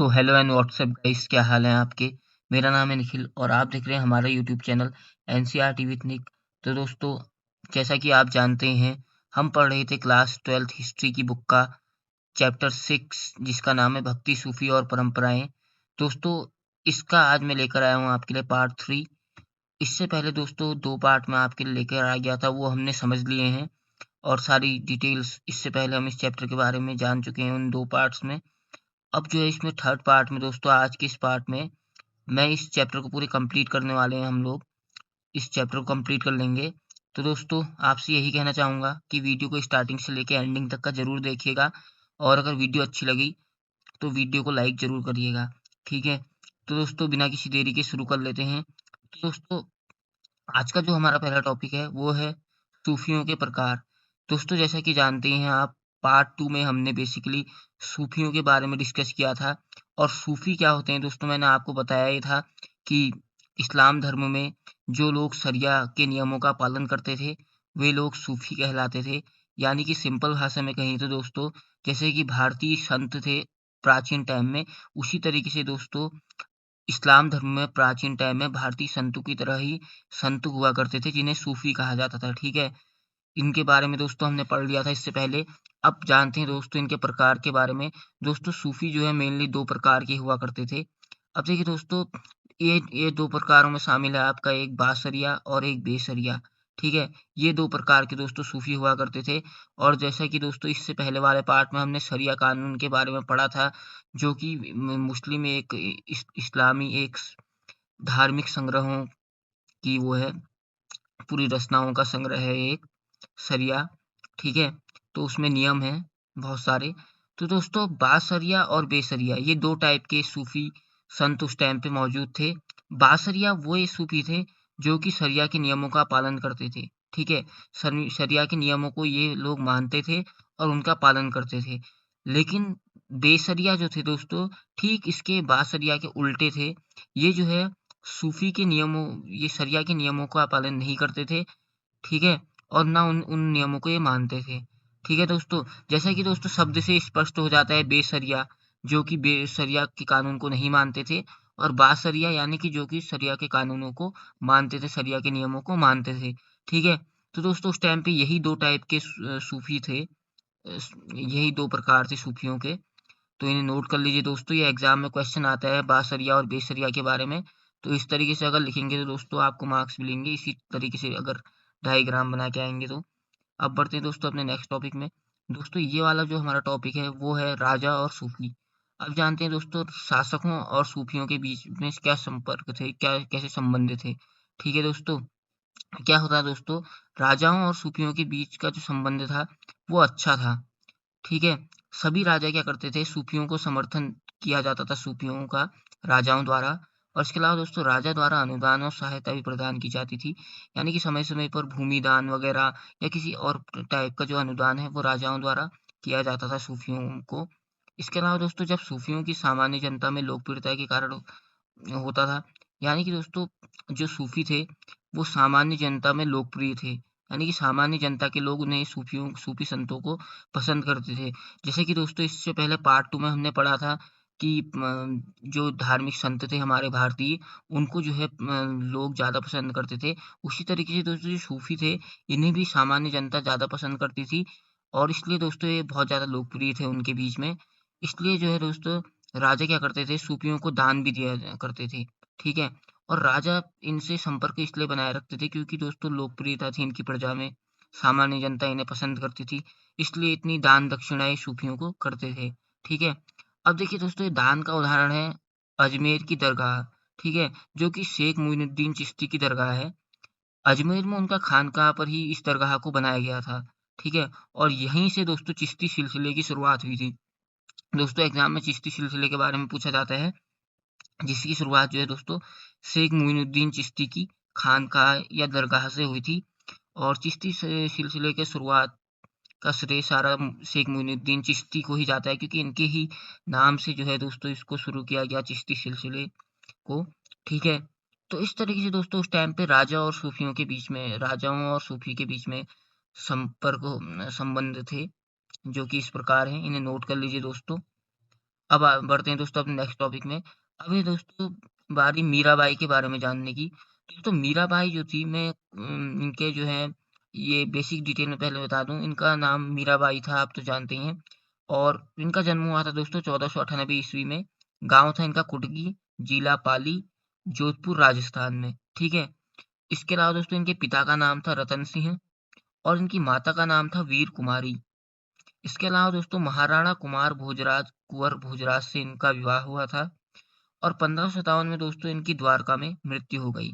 तो hello and WhatsApp guys, क्या हाल है आपके। मेरा नाम है निखिल और आप देख रहे हैं हमारा यूट्यूब चैनल एनसीईआरटी विद निक। तो दोस्तों, जैसा कि आप जानते हैं, हम पढ़ रहे थे क्लास 12th हिस्ट्री की बुक का चैप्टर 6, जिसका नाम है भक्ति, सूफी और परंपराएं। दोस्तों, इसका आज मैं लेकर आया हूँ आपके लिए पार्ट 3। इससे पहले दोस्तों 2 पार्ट में आपके लिए लेकर आ गया था, वो हमने समझ लिए हैं और सारी डिटेल्स इससे पहले हम इस चैप्टर के बारे में जान चुके हैं उन 2 पार्ट्स में। अब जो है इसमें थर्ड पार्ट में दोस्तों, आज के इस पार्ट में मैं इस चैप्टर को पूरे कंप्लीट करने वाले हैं। हम लोग इस चैप्टर को कंप्लीट कर लेंगे। तो दोस्तों, आपसे यही कहना चाहूँगा कि वीडियो को स्टार्टिंग से लेके एंडिंग तक का ज़रूर देखिएगा और अगर वीडियो अच्छी लगी तो वीडियो को लाइक ज़रूर करिएगा, ठीक है। तो दोस्तों, बिना किसी देरी के शुरू कर लेते हैं। तो दोस्तों, आज का जो हमारा पहला टॉपिक है वो है सूफियों के प्रकार। दोस्तों, जैसा कि जानते हैं आप, पार्ट 2 में हमने बेसिकली सूफियों के बारे में डिस्कस किया था। और सूफी क्या होते हैं दोस्तों, मैंने आपको बताया ही था कि इस्लाम धर्म में जो लोग शरिया के नियमों का पालन करते थे, वे लोग सूफी कहलाते थे। यानी कि सिंपल भाषा में कहें तो दोस्तों, जैसे कि भारतीय संत थे प्राचीन टाइम में, उसी तरीके से दोस्तों इस्लाम धर्म में प्राचीन टाइम में भारतीय संतों की तरह ही संत हुआ करते थे, जिन्हें सूफी कहा जाता था, ठीक है। इनके बारे में दोस्तों हमने पढ़ लिया था इससे पहले। अब जानते हैं दोस्तों इनके प्रकार के बारे में। दोस्तों, सूफी जो है मेनली 2 प्रकार के हुआ करते थे। अब देखिए दोस्तों, ये 2 प्रकारों में शामिल है आपका एक बासरिया और एक बेसरिया, ठीक है। ये 2 प्रकार के दोस्तों सूफी हुआ करते थे। और जैसा कि दोस्तों इससे पहले वाले पार्ट में हमने शरिया कानून के बारे में पढ़ा था, जो कि मुस्लिम एक इस्लामी एक धार्मिक संग्रहों की वो है, पूरी रचनाओं का संग्रह है एक सरिया, ठीक है। तो उसमें नियम हैं बहुत सारे। तो दोस्तों, बासरिया और बेसरिया ये 2 टाइप के सूफी संत उस टाइम पे मौजूद थे। बासरिया वो ये सूफी थे जो कि शरिया के नियमों का पालन करते थे, ठीक है। शरिया के नियमों को ये लोग मानते थे और उनका पालन करते थे। लेकिन बेसरिया जो थे दोस्तों, ठीक इसके बासरिया के उल्टे थे। ये जो है सूफी के नियमों, ये शरिया के नियमों का पालन नहीं करते थे, ठीक है? और ना उन उन नियमों को ये मानते थे। ठीक है दोस्तों? जैसा कि दोस्तों शब्द से स्पष्ट हो जाता है, बेशरिया जो कि बेशरिया के कानून को नहीं मानते थे, और बाशरिया यानी कि जो कि शरिया के कानूनों को मानते थे, शरिया के नियमों को मानते थे। ठीक है? तो दोस्तों उस टाइम पे यही 2 टाइप के सूफी थे। यही 2 प्रकार थे सूफियों के। तो इन्हें नोट कर लीजिए दोस्तों, ये एग्जाम में क्वेश्चन आता है बाशरिया और बेशरिया के बारे में। तो इस तरीके से अगर लिखेंगे तो दोस्तों आपको मार्क्स मिलेंगे। इसी तरीके से अगर डायग्राम बना के आएँगे तो। अब बढ़ते हैं दोस्तों अपने नेक्स्ट टॉपिक में। दोस्तों, ये वाला जो हमारा टॉपिक है वो है राजा और सूफी। अब जानते हैं दोस्तों शासकों और सूफियों के बीच में क्या संपर्क थे, क्या कैसे संबंध थे। ठीक है दोस्तों, क्या होता है दोस्तों, राजाओं और सूफियों के बीच का जो संबंध था वो अच्छा था। ठीक है? सभी राजा क्या करते थे, सूफियों को समर्थन किया जाता था सूफियों का राजाओं द्वारा। और इसके अलावा दोस्तों राजा द्वारा अनुदान और सहायता भी प्रदान की जाती थी। यानी कि समय-समय पर भूमि दान वगैरह या किसी और टाइप का जो अनुदान है वो राजाओं द्वारा किया जाता था सूफियों को। इसके अलावा दोस्तों जब सूफियों की सामान्य जनता में लोकप्रियता के कारण होता था, यानी कि दोस्तों जो सूफी थे वो सामान्य जनता में लोकप्रिय थे। यानी कि सामान्य जनता के लोग उन्हें सूफी संतों को पसंद करते थे। जैसे कि दोस्तों इससे पहले पार्ट 2 में हमने पढ़ा था कि जो धार्मिक संत थे हमारे भारतीय, उनको जो है लोग ज़्यादा पसंद करते थे। उसी तरीके से दोस्तों जो सूफी थे, इन्हें भी सामान्य जनता ज़्यादा पसंद करती थी और इसलिए दोस्तों ये बहुत ज़्यादा लोकप्रिय थे उनके बीच में। इसलिए जो है दोस्तों राजा क्या करते थे, सूफियों को दान भी दिया करते थे, ठीक है? और राजा इनसे संपर्क इसलिए बनाए रखते थे क्योंकि दोस्तों लोकप्रियता थी इनकी प्रजा में, सामान्य जनता इन्हें पसंद करती थी, इसलिए इतनी दान दक्षिणाएँ सूफियों को करते थे, ठीक है? अब देखिए दोस्तों ये दान का उदाहरण है अजमेर की दरगाह, ठीक है? जो कि शेख मोइनुद्दीन चिश्ती की दरगाह है। अजमेर में उनका खानकाह पर ही इस दरगाह को बनाया गया था, ठीक है? और यहीं से दोस्तों चिश्ती सिलसिले की शुरुआत हुई थी। दोस्तों एग्ज़ाम में चिश्ती सिलसिले के बारे में पूछा जाता है, जिसकी शुरुआत जो है दोस्तों शेख मोइनुद्दीन चिश्ती की खानकाह या दरगाह से हुई थी। और चिश्ती से सिलसिले के शुरुआत का श्रेय सारा शेख मोइनुद्दीन चिश्ती को ही जाता है क्योंकि इनके ही नाम से जो है दोस्तों इसको शुरू किया गया चिश्ती सिलसिले को, ठीक है। तो इस तरीके से दोस्तों उस टाइम पे राजा और सूफियों के बीच में, राजाओं और सूफी के बीच में संपर्क संबंध थे जो कि इस प्रकार हैं, इन्हें नोट कर लीजिए दोस्तों। अब बढ़ते हैं दोस्तों अपने नेक्स्ट टॉपिक में। अब है दोस्तों बारी मीराबाई के बारे में जानने की। दोस्तों मीराबाई जो थी, मैं इनके जो है ये बेसिक डिटेल में पहले बता दूं। इनका नाम मीराबाई था, आप तो जानते ही हैं। और इनका जन्म हुआ था दोस्तों 1498 ईस्वी में। गांव था इनका कुटगी, जिला पाली, जोधपुर राजस्थान में। ठीक है। इसके अलावा दोस्तों इनके पिता का नाम था रतन सिंह और इनकी माता का नाम था वीर कुमारी। इसके अलावा दोस्तों महाराणा कुमार भोजराज कुंवर भोजराज से इनका विवाह हुआ था और 1557 में दोस्तों इनकी द्वारका में मृत्यु हो गई।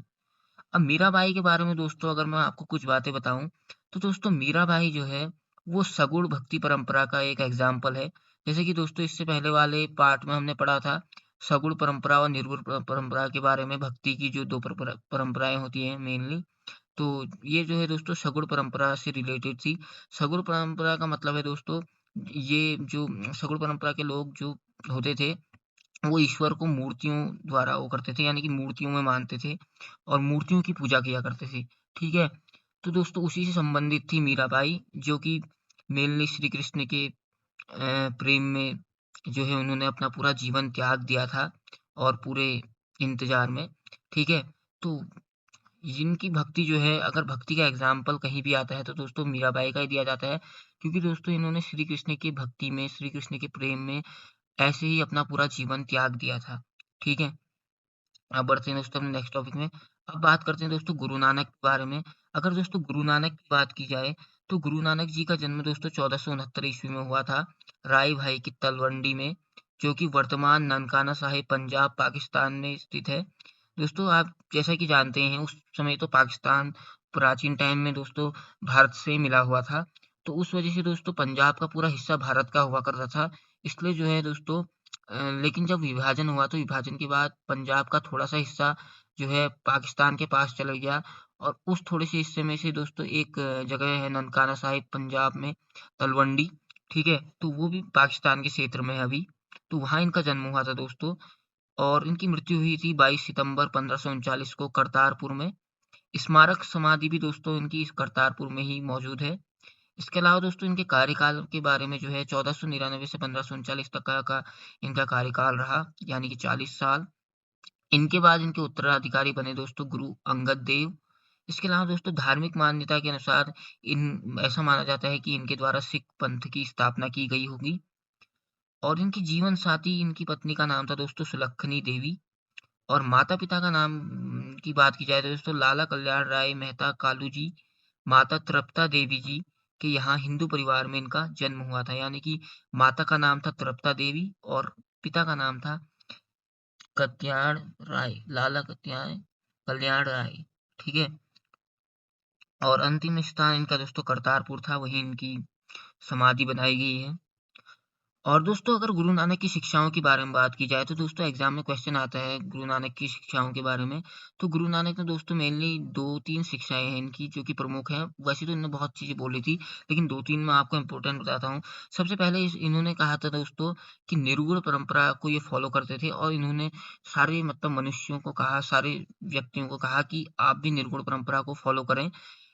अब मीराबाई के बारे में दोस्तों अगर मैं आपको कुछ बातें बताऊं, तो दोस्तों मीराबाई जो है वो सगुण भक्ति परंपरा का एक एग्जाम्पल है। जैसे कि दोस्तों इससे पहले वाले पार्ट में हमने पढ़ा था सगुण परंपरा और निर्गुण परंपरा के बारे में, भक्ति की जो दो परंपराएं होती हैं मेनली। तो ये जो है दोस्तों सगुण परंपरा से रिलेटेड थी। सगुण परंपरा का मतलब है दोस्तों, ये जो सगुण परंपरा के लोग जो होते थे, वो ईश्वर को मूर्तियों द्वारा वो करते थे, यानी कि मूर्तियों में मानते थे और मूर्तियों की पूजा किया करते थे। ठीक है। तो दोस्तों उसी से संबंधित थी मीराबाई, जो कि मेनली श्री कृष्ण के प्रेम में जो है उन्होंने अपना पूरा जीवन त्याग दिया था और पूरे इंतजार में। ठीक है। तो जिनकी भक्ति जो है, अगर भक्ति का एग्जाम्पल कहीं भी आता है तो दोस्तों मीराबाई का ही दिया जाता है, क्योंकि दोस्तों इन्होंने श्री कृष्ण की भक्ति में, श्री कृष्ण के प्रेम में ऐसे ही अपना पूरा जीवन त्याग दिया था। ठीक है। अब बढ़ते हैं दोस्तों अपने नेक्स्ट टॉपिक में। अब बात करते हैं दोस्तों गुरु नानक के बारे में। अगर दोस्तों गुरु नानक की बात की जाए, तो गुरु नानक जी का जन्म दोस्तों 1469 ईस्वी में हुआ था, राय भाई की तलवंडी में, जो कि वर्तमान ननकाना साहिब पंजाब पाकिस्तान में स्थित है। दोस्तों आप जैसा कि जानते हैं उस समय तो पाकिस्तान प्राचीन टाइम में दोस्तों भारत से मिला हुआ था। तो उस वजह से दोस्तों पंजाब का पूरा हिस्सा भारत का हुआ करता था। इसलिए जो है दोस्तों लेकिन जब विभाजन हुआ तो विभाजन के बाद पंजाब का थोड़ा-सा हिस्सा जो है पाकिस्तान के पास चला गया और उस थोड़े से हिस्से में से दोस्तों एक जगह है ननकाना साहिब पंजाब में, तलवंडी। ठीक है? तो वो भी पाकिस्तान के क्षेत्र में है अभी। तो वहाँ इनका जन्म हुआ था दोस्तों और इनकी मृत्यु हुई थी 22 सितंबर 1539 को करतारपुर में। स्मारक समाधि भी दोस्तों इनकी इस करतारपुर में ही मौजूद है। इसके अलावा दोस्तों इनके कार्यकाल के बारे में जो है 1499 से 1539 तक का इनका कार्यकाल रहा, यानी कि 40 साल। इनके बाद इनके उत्तराधिकारी बने दोस्तों गुरु अंगद देव। इसके अलावा दोस्तों धार्मिक मान्यता के अनुसार इन ऐसा माना जाता है कि इनके द्वारा सिख पंथ की स्थापना की गई होगी। और इनकी जीवन साथी, इनकी पत्नी का नाम था दोस्तों सुलक्षणी देवी। और माता-पिता का नाम की बात की जाए तो दोस्तों लाला कल्याण राय मेहता कालू जी, माता तृप्ता देवी जी के यहाँ हिंदू परिवार में इनका जन्म हुआ था। यानी कि माता का नाम था तृप्ता देवी और पिता का नाम था कत्याण राय, लाला कल्याण राय। ठीक है। और अंतिम स्थान इनका दोस्तों करतारपुर था, वहीं इनकी समाधि बनाई गई है। और दोस्तों अगर गुरु नानक की शिक्षाओं के बारे में बात की जाए तो दोस्तों एग्जाम में क्वेश्चन आता है गुरु नानक की शिक्षाओं के बारे में। तो गुरु नानक ने दोस्तों मेनली 2-3 शिक्षाएं हैं इनकी जो कि प्रमुख हैं। वैसे तो इन्होंने बहुत चीजें बोली थी, लेकिन 2-3 मैं आपको इम्पोर्टेंट बताता हूँ। सबसे पहले इन्होंने कहा था दोस्तों कि निर्गुण परंपरा को ये फॉलो करते थे और इन्होंने सारे मतलब मनुष्यों को कहा, सारे व्यक्तियों को कहा कि आप भी निर्गुण परंपरा को फॉलो करें।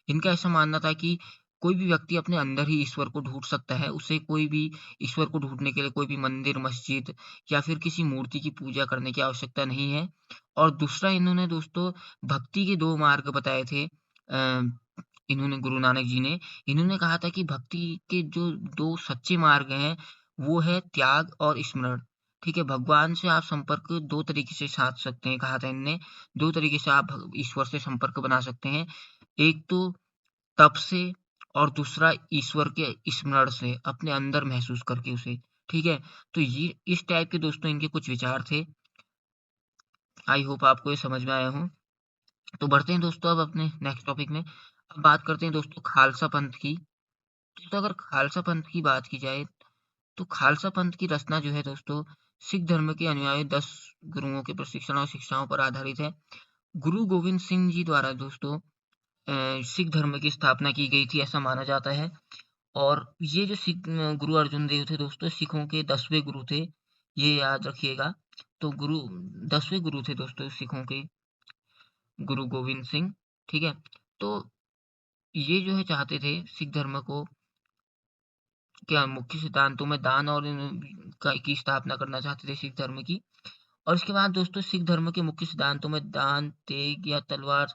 इनका ऐसा मानना था कि कोई भी व्यक्ति अपने अंदर ही ईश्वर को ढूँढ सकता है। उसे कोई भी ईश्वर को ढूँढने के लिए कोई भी मंदिर, मस्जिद या फिर किसी मूर्ति की पूजा करने की आवश्यकता नहीं है। और दूसरा इन्होंने दोस्तों भक्ति के 2 मार्ग बताए थे। इन्होंने गुरु नानक जी ने, इन्होंने कहा था कि भक्ति के जो 2 सच्चे मार्ग हैं, वो है त्याग और स्मरण। ठीक है? भगवान से आप संपर्क 2 तरीके से साध सकते हैं, कहा था इनने। 2 तरीके से आप ईश्वर से संपर्क बना सकते हैं। एक तो तप से और दूसरा ईश्वर के स्मरण से, अपने अंदर महसूस करके उसे। ठीक है? तो ये इस टाइप के दोस्तों इनके कुछ विचार थे। आई होप आपको ये समझ में आया हो। तो बढ़ते हैं दोस्तों अब अपने नेक्स्ट टॉपिक में। अब बात करते हैं दोस्तों खालसा पंथ की। तो अगर खालसा पंथ की बात की जाए, तो खालसा पंथ की रचना जो है दोस्तों सिख धर्म के अनुयायी 10 गुरुओं के प्रशिक्षण और शिक्षाओं पर आधारित है। गुरु गोविंद सिंह जी द्वारा दोस्तों सिख धर्म की स्थापना की गई थी, ऐसा माना जाता है। और ये जो गुरु अर्जुन देव थे दोस्तों सिखों के 10वें गुरु थे, ये याद रखिएगा। तो गुरु 10वें गुरु थे दोस्तों सिखों के, गुरु गोविंद सिंह। ठीक है। तो ये जो है चाहते थे सिख धर्म को क्या मुख्य सिद्धांतों में दान और की स्थापना करना चाहते थे सिख धर्म की। और इसके बाद दोस्तों सिख धर्म के मुख्य सिद्धांतों में दान, तेग या तलवार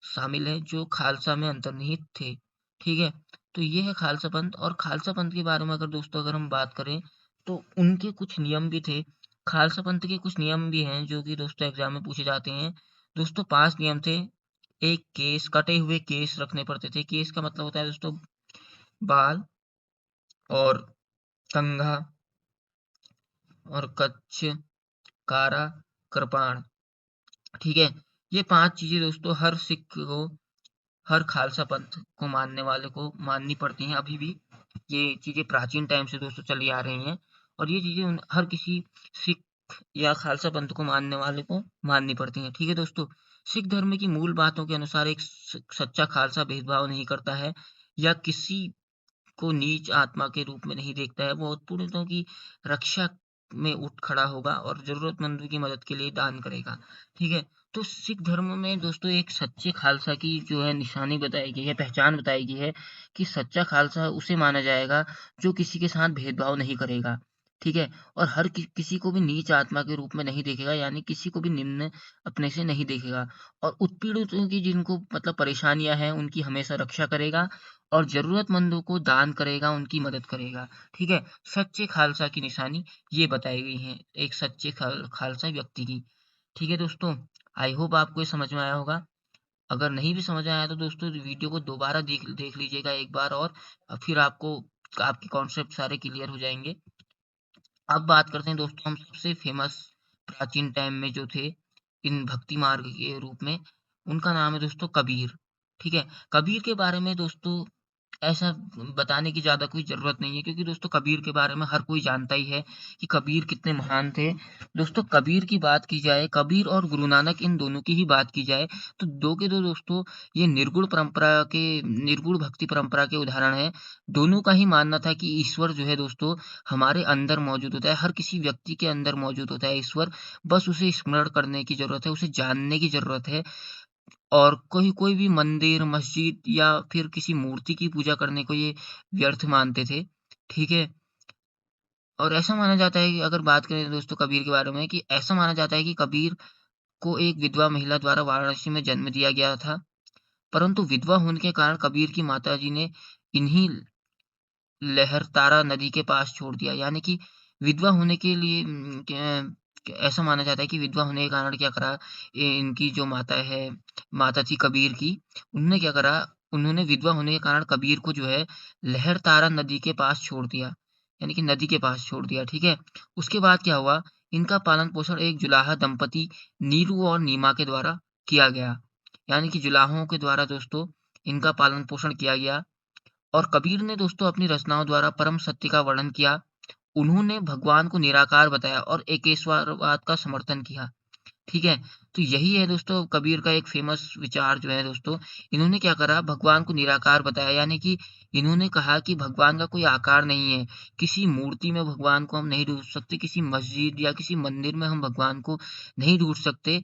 शामिल है, जो खालसा में अंतर्निहित थे। ठीक है? तो ये है खालसा पंथ। और खालसा पंथ के बारे में अगर हम बात करें, तो उनके कुछ नियम भी थे। खालसा पंथ के कुछ नियम भी हैं जो कि दोस्तों एग्जाम में पूछे जाते हैं। दोस्तों 5 नियम थे। एक, केस, कटे हुए केस रखने पड़ते थे। केस का मतलब होता है दोस्तों बाल, और कंघा, और कच्छ, कारा, कृपाण। ठीक है? ये 5 चीज़ें दोस्तों हर सिख को, हर खालसा पंथ को मानने वाले को माननी पड़ती हैं अभी भी। ये चीज़ें प्राचीन टाइम से दोस्तों चली आ रही हैं, और ये चीज़ें हर किसी सिख या खालसा पंथ को मानने वाले को माननी पड़ती हैं। ठीक है दोस्तों? सिख धर्म की मूल बातों के अनुसार एक सच्चा खालसा भेदभाव नहीं करता है, या किसी को नीच आत्मा के रूप में नहीं देखता है। वो उत्पीड़ितों की रक्षा में उठ खड़ा होगा और ज़रूरतमंदों की मदद के लिए दान करेगा। ठीक है? तो सिख धर्म में दोस्तों एक सच्चे खालसा की जो है निशानी बताई गई है, पहचान बताई गई है कि सच्चा खालसा उसे माना जाएगा जो किसी के साथ भेदभाव नहीं करेगा। ठीक है? और हर किसी को भी नीच आत्मा के रूप में नहीं देखेगा, यानी किसी को भी निम्न अपने से नहीं देखेगा। और उत्पीड़ितों की जिनको मतलब परेशानियाँ हैं, उनकी हमेशा रक्षा करेगा, और ज़रूरतमंदों को दान करेगा, उनकी मदद करेगा। ठीक है? सच्चे खालसा की निशानी ये बताई गई है, एक सच्चे खालसा व्यक्ति की। ठीक है दोस्तों? आई होप आपको ये समझ में आया होगा। अगर नहीं भी समझ में आया तो दोस्तों वीडियो को दोबारा देख देख लीजिएगा एक बार और, फिर आपको आपके कॉन्सेप्ट सारे क्लियर हो जाएँगे। अब बात करते हैं दोस्तों हम सबसे फ़ेमस प्राचीन टाइम में जो थे, इन भक्ति मार्ग के रूप में, उनका नाम है दोस्तों कबीर। ठीक है? कबीर के बारे में दोस्तों ऐसा बताने की ज़्यादा कोई ज़रूरत नहीं है, क्योंकि दोस्तों कबीर के बारे में हर कोई जानता ही है कि कबीर कितने महान थे। दोस्तों कबीर की बात की जाए, कबीर और गुरु नानक इन दोनों की ही बात की जाए, तो दो के दो दोस्तों ये निर्गुण भक्ति परंपरा के उदाहरण हैं। दोनों का ही मानना था कि ईश्वर जो है दोस्तों हमारे अंदर मौजूद होता है, हर किसी व्यक्ति के अंदर मौजूद होता है ईश्वर, बस उसे स्मरण करने की ज़रूरत है, उसे जानने की ज़रूरत है। और कोई कोई भी मंदिर, मस्जिद या फिर किसी मूर्ति की पूजा करने को ये व्यर्थ मानते थे। ठीक है? और ऐसा माना जाता है कि अगर बात करें दोस्तों कबीर के बारे में, कि ऐसा माना जाता है कि कबीर को एक विधवा महिला द्वारा वाराणसी में जन्म दिया गया था, परंतु विधवा होने के कारण कबीर की माताजी ने इन्हीं लहरतारा नदी के पास छोड़ दिया। यानी कि विधवा होने के लिए ऐसा माना जाता है कि विधवा होने के कारण क्या करा, इनकी जो माता है, माता थी कबीर की, उन्होंने क्या करा, उन्होंने विधवा होने के कारण कबीर को जो है लहरतारा नदी के पास छोड़ दिया, यानी कि नदी के पास छोड़ दिया। ठीक है? उसके बाद क्या हुआ, इनका पालन-पोषण एक जुलाहा दंपति नीरू और नीमा के द्वारा किया गया। यानी कि जुलाहों के द्वारा दोस्तों इनका पालन-पोषण किया गया। और कबीर ने दोस्तों अपनी रचनाओं द्वारा परम सत्य का वर्णन किया। उन्होंने भगवान को निराकार बताया और एकेश्वरवाद का समर्थन किया। ठीक है? तो यही है दोस्तों कबीर का एक फ़ेमस विचार जो है दोस्तों, इन्होंने क्या करा, भगवान को निराकार बताया, यानी कि इन्होंने कहा कि भगवान का कोई आकार नहीं है। किसी मूर्ति में भगवान को हम नहीं ढूँढ सकते, किसी मस्जिद या किसी मंदिर में हम भगवान को नहीं ढूँढ सकते।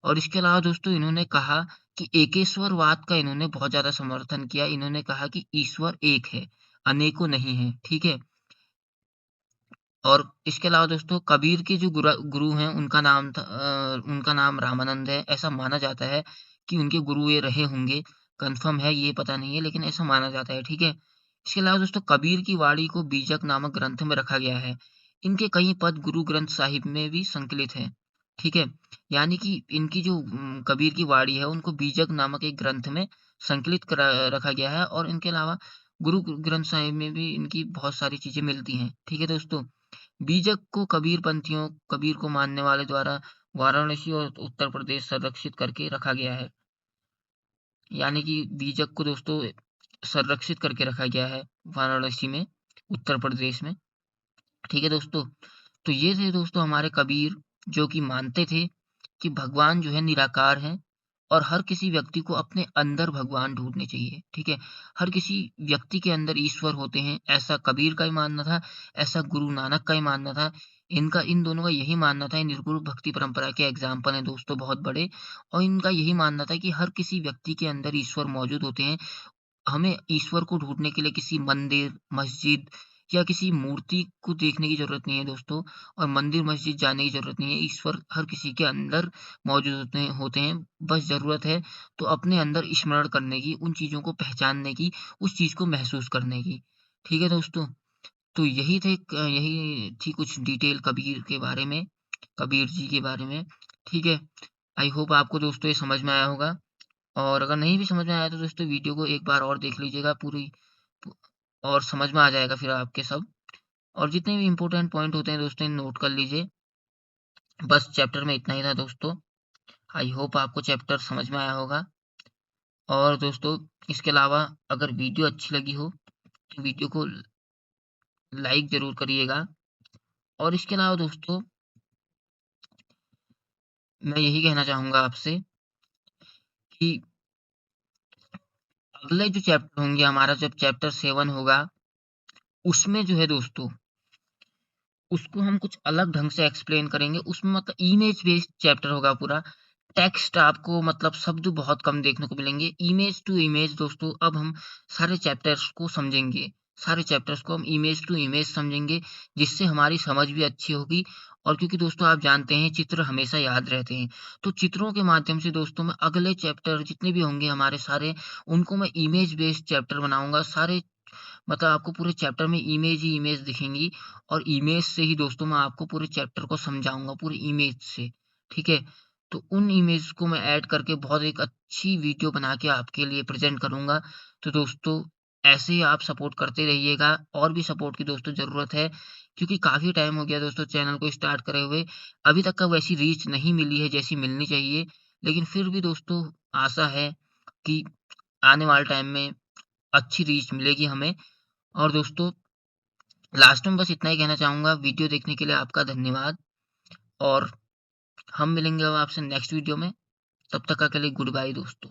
और इसके अलावा दोस्तों इन्होंने कहा कि एकेश्वरवाद का इन्होंने बहुत ज़्यादा समर्थन किया। इन्होंने कहा कि ईश्वर एक है, अनेकों नहीं हैं। ठीक है? और इसके अलावा दोस्तों कबीर के जो गुरु हैं उनका नाम रामानंद है। ऐसा माना जाता है कि उनके गुरु ये रहे होंगे, कन्फर्म है ये पता नहीं है, लेकिन ऐसा माना जाता है। ठीक है? इसके अलावा दोस्तों कबीर की वाणी को बीजक नामक ग्रंथ में रखा गया है। इनके कई पद गुरु ग्रंथ साहिब में भी संकलित हैं। ठीक है? यानी कि इनकी जो कबीर की वाणी है उनको बीजक नामक एक ग्रंथ में संकलित करा रखा गया है, और इनके अलावा गुरु ग्रंथ साहिब में भी इनकी बहुत सारी चीज़ें मिलती हैं। ठीक है दोस्तों? बीजक को कबीर को मानने वाले द्वारा वाराणसी और उत्तर प्रदेश संरक्षित करके रखा गया है। यानी कि बीजक को दोस्तों संरक्षित करके रखा गया है वाराणसी में, उत्तर प्रदेश में। ठीक है दोस्तों? तो ये थे दोस्तों हमारे कबीर, जो कि मानते थे कि भगवान जो है निराकार हैं, और हर किसी व्यक्ति को अपने अंदर भगवान ढूँढने चाहिए। ठीक है? हर किसी व्यक्ति के अंदर ईश्वर होते हैं, ऐसा कबीर का ही मानना था, ऐसा गुरु नानक का ही मानना था। इन दोनों का यही मानना था। ये निर्गुण भक्ति परंपरा के एग्ज़ाम्पल हैं दोस्तों बहुत बड़े, और इनका यही मानना था कि हर किसी व्यक्ति के अंदर ईश्वर मौजूद होते हैं। हमें ईश्वर को ढूँढने के लिए किसी मंदिर, मस्जिद या किसी मूर्ति को देखने की ज़रूरत नहीं है दोस्तों, और मंदिर मस्जिद जाने की ज़रूरत नहीं है। ईश्वर हर किसी के अंदर मौजूद होते हैं। बस ज़रूरत है तो अपने अंदर स्मरण करने की, उन चीज़ों को पहचानने की, उस चीज़ को महसूस करने की। ठीक है दोस्तों? तो यही थी कुछ डिटेल कबीर के बारे में, कबीर जी के बारे में। ठीक है? आई होप आपको दोस्तों ये समझ में आया होगा, और अगर नहीं भी समझ में आया तो दोस्तों वीडियो को एक बार और देख लीजिएगा पूरी, पू और समझ में आ जाएगा फिर आपके सब। और जितने भी इम्पोर्टेंट पॉइंट होते हैं दोस्तों, नोट कर लीजिए। बस चैप्टर में इतना ही था दोस्तों। आई होप आपको चैप्टर समझ में आया होगा। और दोस्तों, इसके अलावा अगर वीडियो अच्छी लगी हो तो वीडियो को लाइक ज़रूर करिएगा। और इसके अलावा दोस्तों, मैं यही कहना चाहूँगा आपसे कि अगले जो चैप्टर होंगे, हमारा जब चैप्टर 7 होगा, उसमें जो है दोस्तों, उसको हम कुछ अलग ढंग से एक्सप्लेन करेंगे। उसमें मतलब इमेज बेस्ड चैप्टर होगा पूरा। टेक्स्ट आपको मतलब शब्द बहुत कम देखने को मिलेंगे। इमेज टू इमेज दोस्तों, अब हम सारे चैप्टर्स को समझेंगे। सारे चैप्टर्स को हम इमेज टू इमेज समझेंगे, जिससे हमारी समझ भी अच्छी होगी। और क्योंकि दोस्तों आप जानते हैं चित्र हमेशा याद रहते हैं, तो चित्रों के माध्यम से दोस्तों मैं अगले चैप्टर जितने भी होंगे हमारे सारे, उनको मैं इमेज बेस्ड चैप्टर बनाऊँगा। सारे मतलब आपको पूरे चैप्टर में इमेज ही इमेज दिखेंगी, और इमेज से ही दोस्तों मैं आपको पूरे चैप्टर को समझाऊँगा, पूरे इमेज से, ठीक है? तो उन इमेज को मैं ऐड करके बहुत एक अच्छी वीडियो बना के आपके लिए प्रेज़ेंट करूँगा। तो दोस्तों, ऐसे ही आप सपोर्ट करते रहिएगा, और भी सपोर्ट की दोस्तों ज़रूरत है, क्योंकि काफ़ी टाइम हो गया दोस्तों चैनल को स्टार्ट करे हुए। अभी तक का वैसी रीच नहीं मिली है जैसी मिलनी चाहिए, लेकिन फिर भी दोस्तों आशा है कि आने वाले टाइम में अच्छी रीच मिलेगी हमें। और दोस्तों, लास्ट में बस इतना ही कहना चाहूँगा, वीडियो देखने के लिए आपका धन्यवाद, और हम मिलेंगे अब आपसे नेक्स्ट वीडियो में। तब तक के लिए गुड बाय दोस्तों।